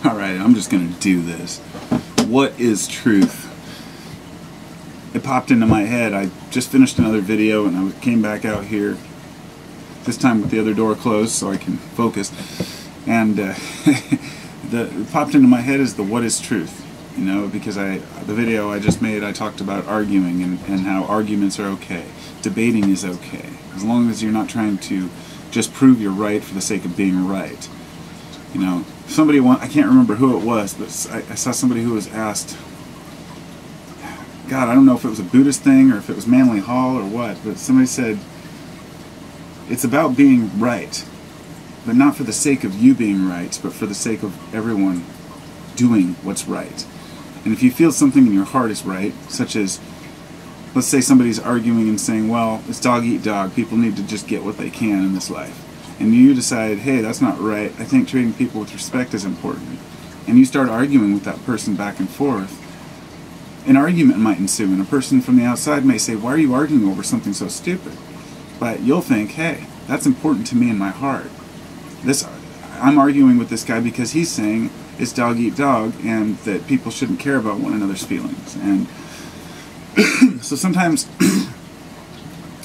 Alright, I'm just going to do this. What is truth? It popped into my head. I just finished another video and I came back out here, this time with the other door closed so I can focus. And it popped into my head is the what is truth? You know, because the video I just made, I talked about arguing and how arguments are okay. Debating is okay, as long as you're not trying to just prove you're right for the sake of being right. You know, somebody I can't remember who it was, but I saw somebody who was asked, God, I don't know if it was a Buddhist thing or if it was Manly Hall or what, but somebody said, it's about being right, but not for the sake of you being right, but for the sake of everyone doing what's right. And if you feel something in your heart is right, such as, let's say somebody's arguing and saying, well, it's dog eat dog, people need to just get what they can in this life. And you decide, hey, that's not right, I think treating people with respect is important. And you start arguing with that person back and forth. An argument might ensue, and a person from the outside may say, why are you arguing over something so stupid? But you'll think, hey, that's important to me in my heart. I'm arguing with this guy because he's saying it's dog eat dog and that people shouldn't care about one another's feelings. And so sometimes,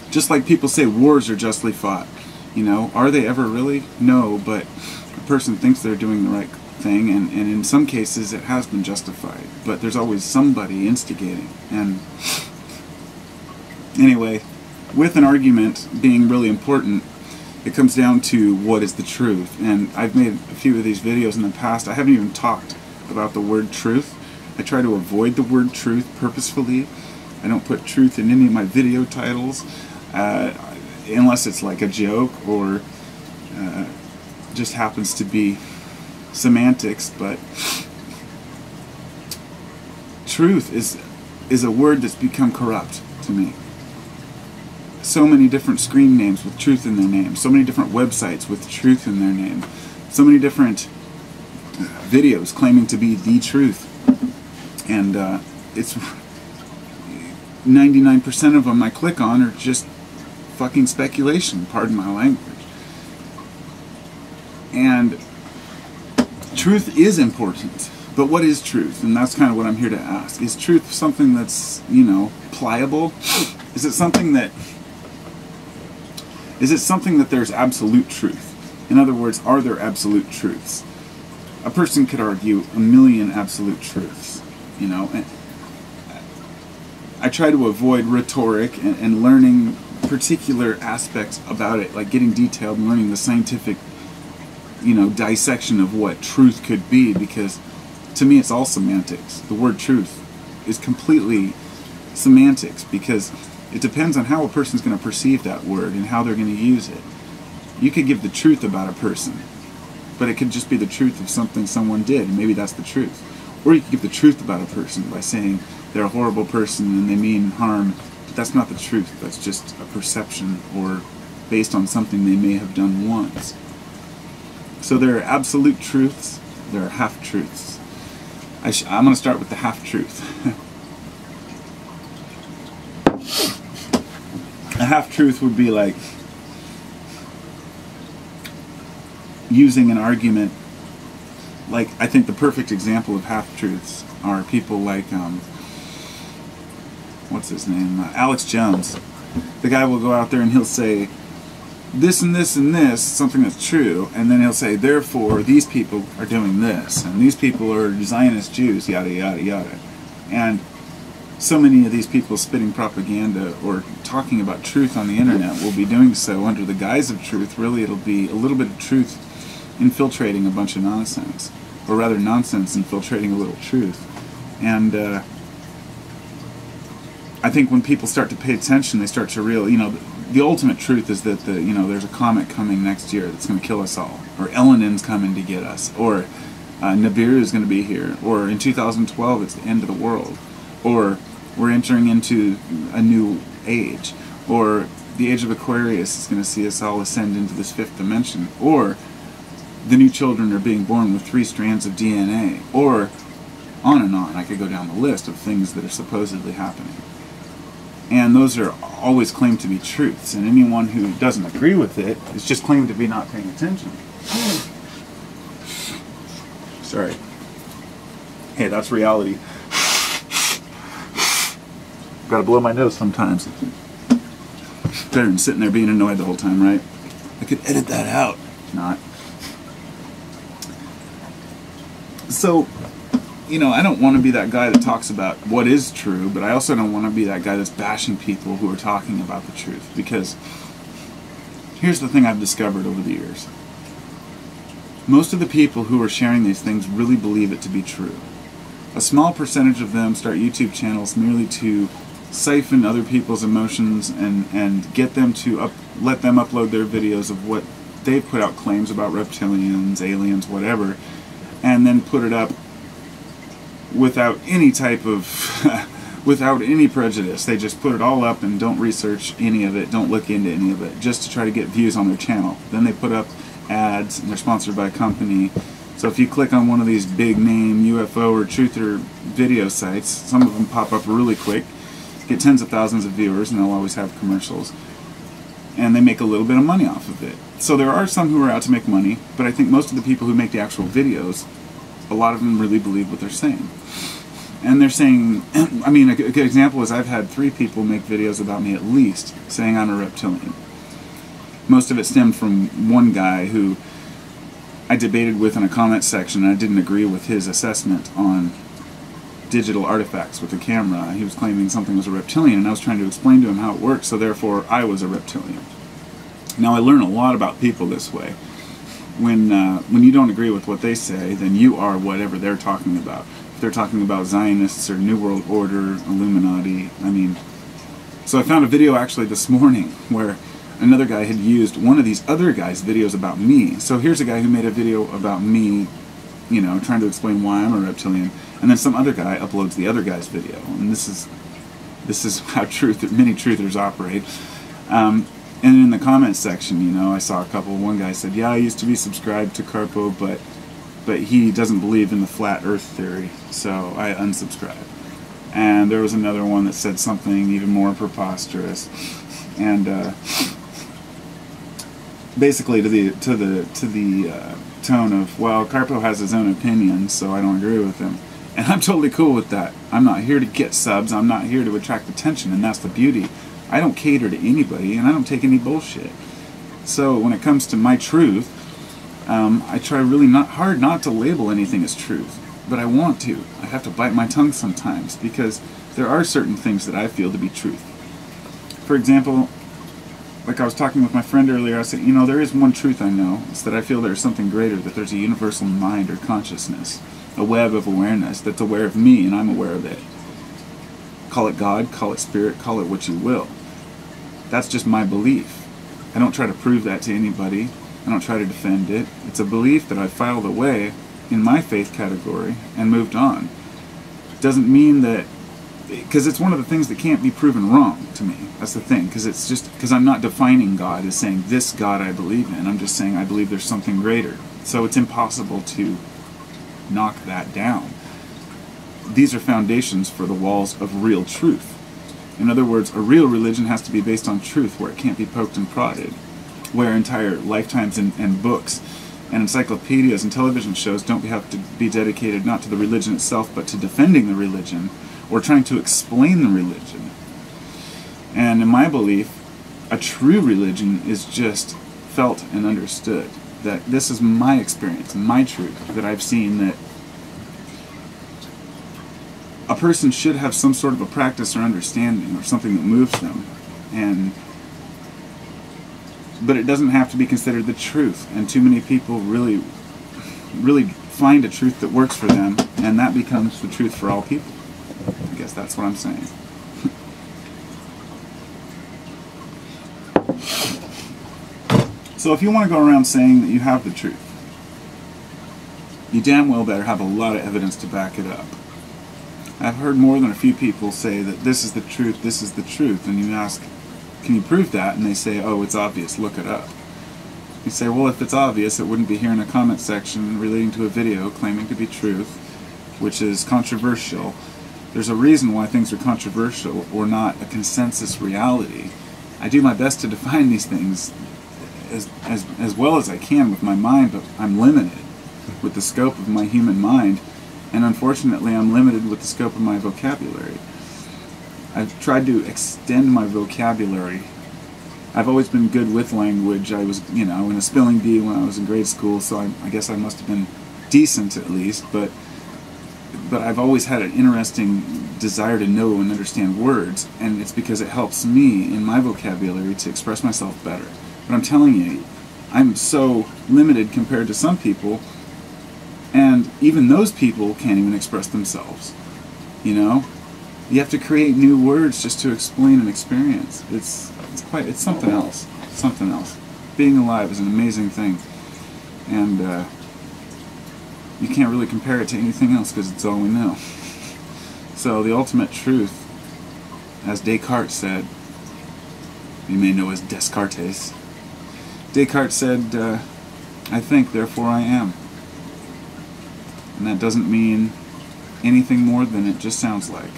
just like people say wars are justly fought, you know, are they ever really? No, but a person thinks they're doing the right thing, and in some cases it has been justified, but there's always somebody instigating. And anyway, with an argument being really important, it comes down to what is the truth. And I've made a few of these videos in the past. I haven't even talked about the word truth. I try to avoid the word truth purposefully. I don't put truth in any of my video titles unless it's like a joke or just happens to be semantics. But truth is a word that's become corrupt to me. So many different screen names with truth in their name, so many different websites with truth in their name, so many different videos claiming to be the truth, and it's 99% of them I click on are just fucking speculation, pardon my language. And truth is important, but what is truth? And that's kind of what I'm here to ask. Is truth something that's, you know, pliable? Is it something that there's absolute truth? In other words, are there absolute truths? A person could argue a million absolute truths, you know. And I try to avoid rhetoric and learning particular aspects about it, like getting detailed and learning the scientific, you know, dissection of what truth could be, because to me it's all semantics. The word truth is completely semantics, because it depends on how a person's going to perceive that word and how they're going to use it. You could give the truth about a person, but it could just be the truth of something someone did, and maybe that's the truth. Or you could give the truth about a person by saying they're a horrible person and they mean harm, but that's not the truth. That's just a perception or based on something they may have done once. So there are absolute truths, there are half-truths. I'm going to start with the half-truth. A half-truth would be like using an argument. Like, I think the perfect example of half-truths are people like, what's his name? Alex Jones. The guy will go out there and he'll say this and this and this, something that's true, and then he'll say, therefore, these people are doing this, and these people are Zionist Jews, yada, yada, yada. And so many of these people spitting propaganda or talking about truth on the internet will be doing so under the guise of truth. Really, it'll be a little bit of truth infiltrating a bunch of nonsense, or rather nonsense infiltrating a little truth. And I think when people start to pay attention, they start to realize, you know, the ultimate truth is that there's a comet coming next year that's going to kill us all, or Elenin's coming to get us, or Nibiru is going to be here, or in 2012 it's the end of the world, or we're entering into a new age, or the age of Aquarius is going to see us all ascend into this fifth dimension, or the new children are being born with 3 strands of DNA, or on and on. I could go down the list of things that are supposedly happening. And those are always claimed to be truths, and anyone who doesn't agree with it is just claimed to be not paying attention. Sorry. Hey, that's reality. Gotta blow my nose sometimes. Better than sitting there being annoyed the whole time, right? I could edit that out. Not. So, you know, I don't want to be that guy that talks about what is true, but I also don't want to be that guy that's bashing people who are talking about the truth. Because here's the thing I've discovered over the years. Most of the people who are sharing these things really believe it to be true. A small percentage of them start YouTube channels merely to siphon other people's emotions and get them to let them upload their videos of what they've put out claims about reptilians, aliens, whatever, and then put it up without any type of without any prejudice. They just put it all up and don't research any of it, don't look into any of it, just to try to get views on their channel. Then they put up ads, and they're sponsored by a company. So if you click on one of these big name UFO or truther video sites, some of them pop up really quick, get tens of thousands of viewers, and they'll always have commercials. And they make a little bit of money off of it. So there are some who are out to make money, but I think most of the people who make the actual videos, a lot of them really believe what they're saying. And they're saying, I mean, a good example is I've had 3 people make videos about me at least, saying I'm a reptilian. Most of it stemmed from one guy who I debated with in a comment section, and I didn't agree with his assessment on digital artifacts with the camera. He was claiming something was a reptilian, and I was trying to explain to him how it works, so therefore I was a reptilian. Now I learn a lot about people this way. When you don't agree with what they say, then you are whatever they're talking about. If they're talking about Zionists or New World Order, Illuminati, I mean... So I found a video actually this morning where another guy had used one of these other guys' videos about me. So here's a guy who made a video about me, you know, trying to explain why I'm a reptilian, and then some other guy uploads the other guy's video. And this is how many truthers operate. And in the comments section, you know, I saw a couple. One guy said, "Yeah, I used to be subscribed to Carpo, but he doesn't believe in the flat Earth theory, so I unsubscribed." And there was another one that said something even more preposterous, and basically to the tone of, "Well, Carpo has his own opinion, so I don't agree with him." And I'm totally cool with that. I'm not here to get subs. I'm not here to attract attention, and that's the beauty. I don't cater to anybody, and I don't take any bullshit. So when it comes to my truth, I try really hard not to label anything as truth, but I want to. I have to bite my tongue sometimes, because there are certain things that I feel to be truth. For example, like I was talking with my friend earlier, I said, you know, there is one truth I know. It's that I feel there's something greater, that there's a universal mind or consciousness, a web of awareness that's aware of me, and I'm aware of it. Call it God, call it spirit, call it what you will. That's just my belief. I don't try to prove that to anybody. I don't try to defend it. It's a belief that I filed away in my faith category and moved on. It doesn't mean that, because it's one of the things that can't be proven wrong to me. That's the thing, because I'm not defining God as saying this God I believe in. I'm just saying I believe there's something greater. So it's impossible to knock that down. These are foundations for the walls of real truth. In other words, a real religion has to be based on truth, where it can't be poked and prodded, where entire lifetimes and books and encyclopedias and television shows don't have to be dedicated not to the religion itself, but to defending the religion or trying to explain the religion. And in my belief, a true religion is just felt and understood. That this is my experience, my truth, that I've seen that a person should have some sort of a practice or understanding or something that moves them, but it doesn't have to be considered the truth. And too many people really find a truth that works for them, and that becomes the truth for all people. I guess that's what I'm saying. So if you want to go around saying that you have the truth, you damn well better have a lot of evidence to back it up. I've heard more than a few people say that this is the truth, and you ask, can you prove that? And they say, oh, it's obvious, look it up. You say, well, if it's obvious, it wouldn't be here in a comment section relating to a video claiming to be truth, which is controversial. There's a reason why things are controversial or not a consensus reality. I do my best to define these things as well as I can with my mind, but I'm limited. with the scope of my human mind, and unfortunately I'm limited with the scope of my vocabulary. I've tried to extend my vocabulary. I've always been good with language. I was, in a spelling bee when I was in grade school, so I guess I must have been decent at least, but I've always had an interesting desire to know and understand words, and it's because it helps me in my vocabulary to express myself better. But I'm telling you, I'm so limited compared to some people, and even those people can't even express themselves. You have to create new words just to explain an experience. It's something else. Something else. Being alive is an amazing thing, and you can't really compare it to anything else because it's all we know. So the ultimate truth, as Descartes said, you may know as Descartes. Descartes said, I think, therefore I am. And that doesn't mean anything more than it just sounds like.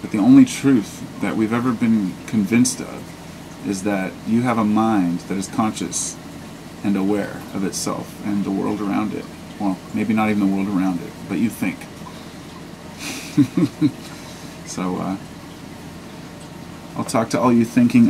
But the only truth that we've ever been convinced of is that you have a mind that is conscious and aware of itself and the world around it. Well, maybe not even the world around it, but you think. So, I'll talk to all you thinking